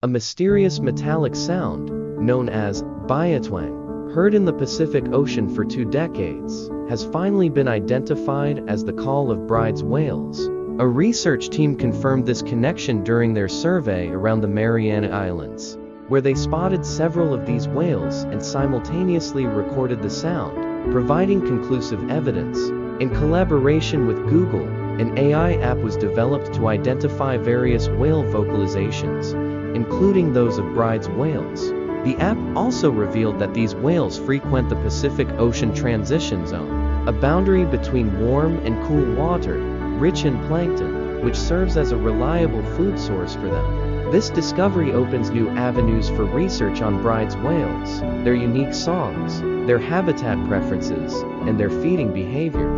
a mysterious metallic sound, known as Biotwang, heard in the Pacific Ocean for 2 decades, has finally been identified as the call of Bryde's whales. A research team confirmed this connection during their survey around the Mariana Islands, where they spotted several of these whales and simultaneously recorded the sound, providing conclusive evidence. In collaboration with Google, an AI app was developed to identify various whale vocalizations, including those of Bryde's whales. The app also revealed that these whales frequent the Pacific Ocean transition zone, a boundary between warm and cool water, rich in plankton, which serves as a reliable food source for them. This discovery opens new avenues for research on Bryde's whales, their unique songs, their habitat preferences, and their feeding behavior.